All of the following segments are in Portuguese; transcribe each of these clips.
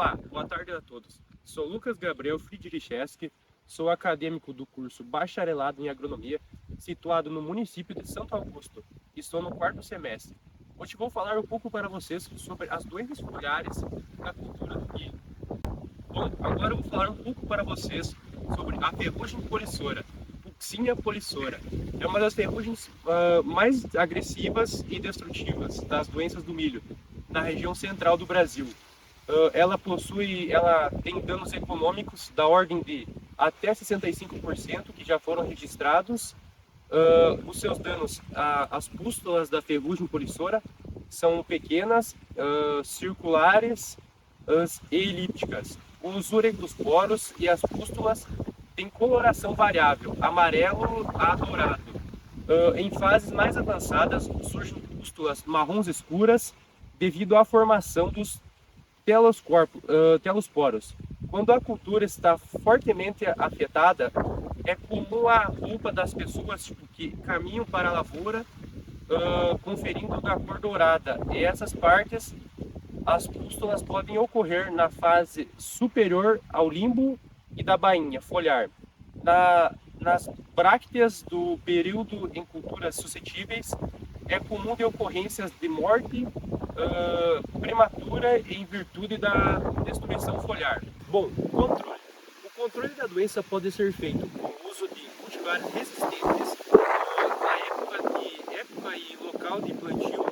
Olá, boa tarde a todos. Sou Lucas Gabriel Friedricheschi, sou acadêmico do curso Bacharelado em Agronomia, situado no município de Santo Augusto, e estou no quarto semestre. Hoje vou falar um pouco para vocês sobre as doenças foliares da cultura do milho. Bom, agora eu vou falar um pouco para vocês sobre a ferrugem polissora, Fucsinia polissora. É uma das ferrugens mais agressivas e destrutivas das doenças do milho, na região central do Brasil. Ela tem danos econômicos da ordem de até 65% que já foram registrados. Os seus danos, as pústulas da ferrugem polissora são pequenas, circulares e elípticas. Os uretrosporos e as pústulas têm coloração variável, amarelo a dourado. Em fases mais avançadas surgem pústulas marrons escuras devido à formação dos telosporos. Quando a cultura está fortemente afetada, é comum a roupa das pessoas que caminham para a lavoura conferindo da cor dourada. E essas partes, as pústulas podem ocorrer na fase superior ao limbo e da bainha foliar. Nas brácteas do período em culturas suscetíveis, é comum de ocorrências de morte prematura em virtude da destruição foliar. Bom, controle. O controle da doença pode ser feito com o uso de cultivares resistentes na época e local de plantio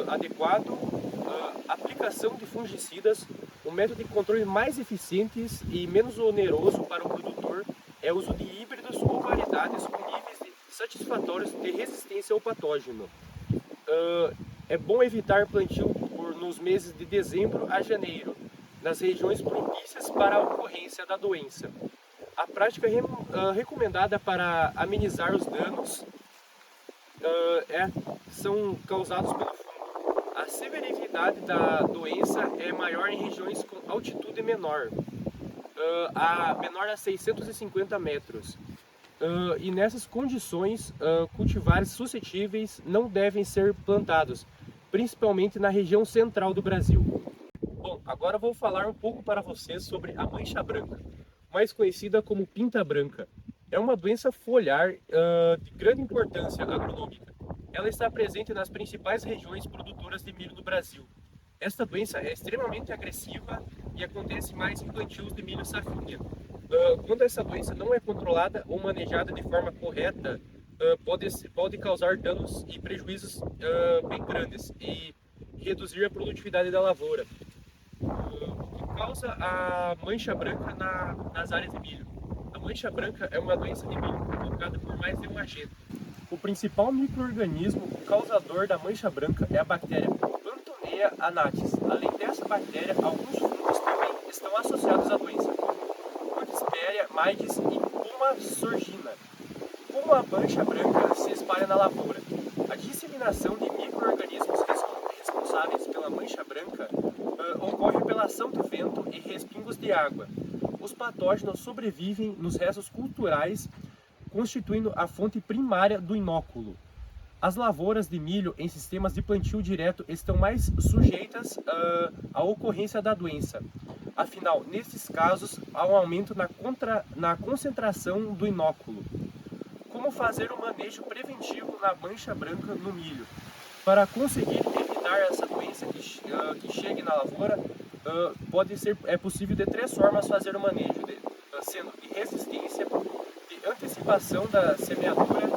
adequado, aplicação de fungicidas. O método de controle mais eficiente e menos oneroso para o produtor é o uso de híbridos ou variedades com níveis satisfatórios de resistência ao patógeno. É bom evitar plantio nos meses de dezembro a janeiro, nas regiões propícias para a ocorrência da doença. A prática recomendada para amenizar os danos são causados pelo fungo. A severidade da doença é maior em regiões com altitude menor, menor a 650 metros. E nessas condições, cultivares suscetíveis não devem ser plantados, principalmente na região central do Brasil. Bom, agora vou falar um pouco para vocês sobre a mancha branca, mais conhecida como pinta branca. É uma doença foliar de grande importância agronômica. Ela está presente nas principais regiões produtoras de milho do Brasil. Esta doença é extremamente agressiva e acontece mais em plantios de milho safrinha. Quando essa doença não é controlada ou manejada de forma correta, pode causar danos e prejuízos bem grandes e reduzir a produtividade da lavoura. O que causa a mancha branca nas áreas de milho? A mancha branca é uma doença de milho provocada por mais de um agente. O principal micro-organismo causador da mancha branca é a bactéria Plantonea anatis. Além dessa bactéria, alguns fungos também estão associados à doença, como Cordyceps maidis e Puma sorgina. Como a mancha branca se espalha na lavoura? A disseminação de micro-organismos responsáveis pela mancha branca ocorre pela ação do vento e respingos de água. Os patógenos sobrevivem nos restos culturais, constituindo a fonte primária do inóculo. As lavouras de milho em sistemas de plantio direto estão mais sujeitas à ocorrência da doença. Afinal, nesses casos, há um aumento na concentração do inóculo. Como fazer um manejo preventivo na mancha branca no milho? Para conseguir evitar essa doença que chegue na lavoura, é possível de três formas fazer o manejo, sendo de resistência, de antecipação da semeadura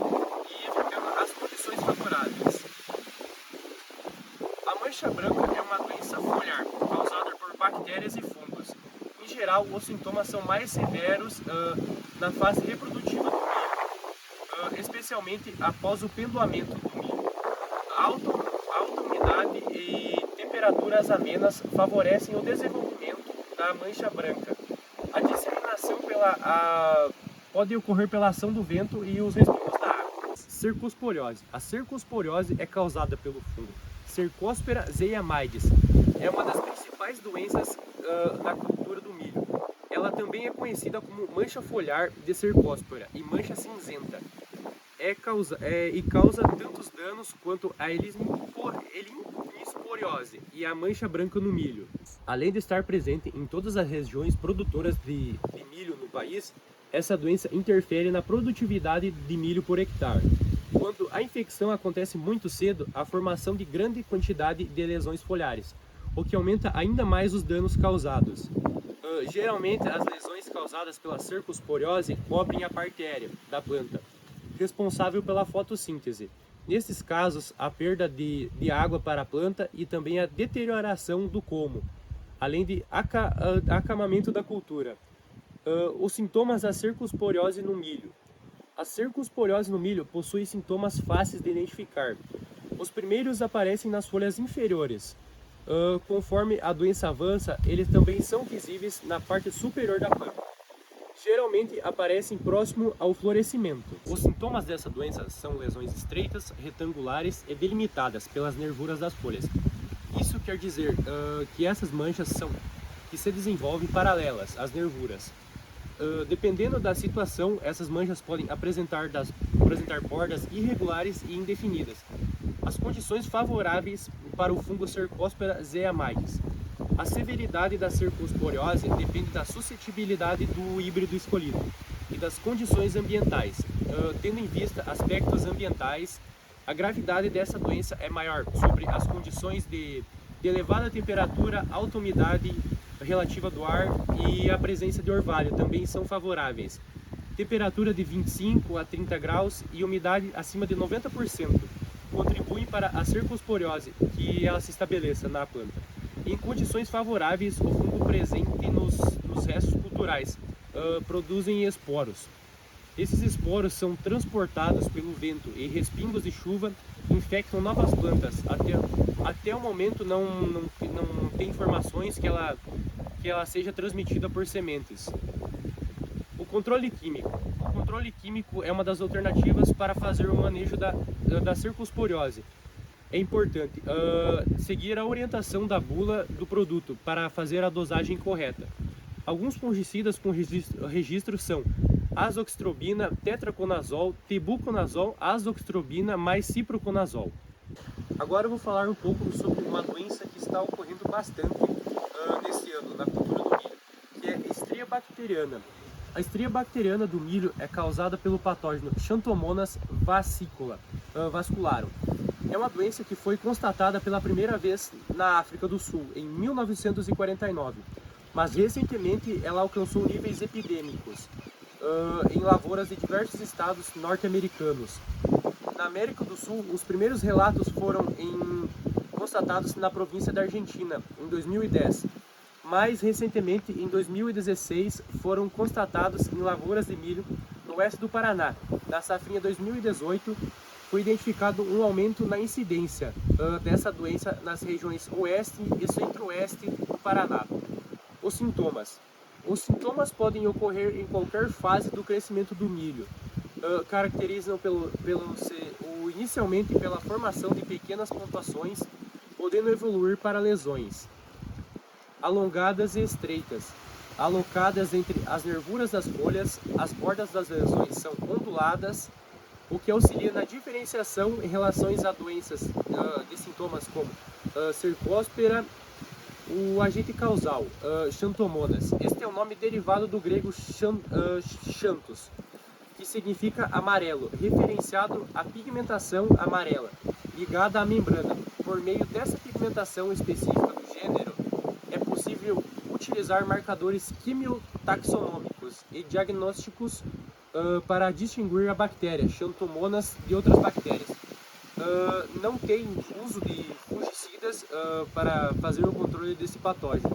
e evitando as condições favoráveis. A mancha branca é uma doença foliar causada por bactérias e fungos. Em geral, os sintomas são mais severos na fase reprodutiva do milho, especialmente após o pendoamento do milho. Alta umidade e temperaturas amenas favorecem o desenvolvimento da mancha branca. A disseminação pode ocorrer pela ação do vento e os respingos da água. Cercosporiose. A cercosporiose é causada pelo fungo Cercospora zeiamaides. É uma das principais doenças da cultura do milho. Ela também é conhecida como mancha foliar de cercospora e mancha cinzenta. E causa tantos danos quanto a elismosporose cercosporiose e a mancha branca no milho. Além de estar presente em todas as regiões produtoras de milho no país, essa doença interfere na produtividade de milho por hectare. Quando a infecção acontece muito cedo, há formação de grande quantidade de lesões foliares, o que aumenta ainda mais os danos causados. Geralmente, as lesões causadas pela cercosporiose cobrem a parte aérea da planta, responsável pela fotossíntese. Nesses casos, a perda de água para a planta e também a deterioração do colmo, além de acamamento da cultura. Os sintomas da cercosporiose no milho. A cercosporiose no milho possui sintomas fáceis de identificar. Os primeiros aparecem nas folhas inferiores. Conforme a doença avança, eles também são visíveis na parte superior da planta. Geralmente aparecem próximo ao florescimento. Os sintomas dessa doença são lesões estreitas, retangulares e delimitadas pelas nervuras das folhas. Isso quer dizer que essas manchas que se desenvolvem paralelas às nervuras. Dependendo da situação, essas manchas podem apresentar bordas irregulares e indefinidas. As condições favoráveis para o fungo Cercospora zeamaides. A severidade da cercosporiose depende da suscetibilidade do híbrido escolhido e das condições ambientais. Tendo em vista aspectos ambientais, a gravidade dessa doença é maior sobre as condições de elevada temperatura, alta umidade relativa do ar e a presença de orvalho também são favoráveis. Temperatura de 25 a 30 graus e umidade acima de 90% contribuem para a cercosporiose que ela se estabeleça na planta. Em condições favoráveis, o fungo presente nos restos culturais produzem esporos. Esses esporos são transportados pelo vento e respingos de chuva infectam novas plantas. Até o momento não tem informações que ela seja transmitida por sementes. O controle químico. O controle químico é uma das alternativas para fazer o manejo da cercosporiose. É importante seguir a orientação da bula do produto para fazer a dosagem correta. Alguns fungicidas com registro são azoxstrobina, tetraconazol, tebuconazol, azoxstrobina mais ciproconazol. Agora eu vou falar um pouco sobre uma doença que está ocorrendo bastante nesse ano na cultura do milho, que é a estria bacteriana. A estria bacteriana do milho é causada pelo patógeno Xanthomonas vascularum. É uma doença que foi constatada pela primeira vez na África do Sul, em 1949, mas recentemente ela alcançou níveis epidêmicos em lavouras de diversos estados norte-americanos. Na América do Sul, os primeiros relatos foram constatados na província da Argentina, em 2010. Mais recentemente, em 2016, foram constatados em lavouras de milho no oeste do Paraná. Na safrinha 2018, foi identificado um aumento na incidência dessa doença nas regiões oeste e centro-oeste do Paraná. Os sintomas. Os sintomas podem ocorrer em qualquer fase do crescimento do milho. Caracterizam inicialmente pela formação de pequenas pontuações, podendo evoluir para lesões alongadas e estreitas, alocadas entre as nervuras das folhas. As bordas das lesões são onduladas, o que auxilia na diferenciação em relação a doenças de sintomas como cercospora, o agente causal, Xanthomonas. Este é o nome derivado do grego xanthos, que significa amarelo, referenciado à pigmentação amarela, ligada à membrana. Por meio dessa pigmentação específica do gênero, é possível utilizar marcadores quimiotaxonômicos e diagnósticos para distinguir a bactéria Xanthomonas de outras bactérias. Não tem uso de fungicidas para fazer o controle desse patógeno.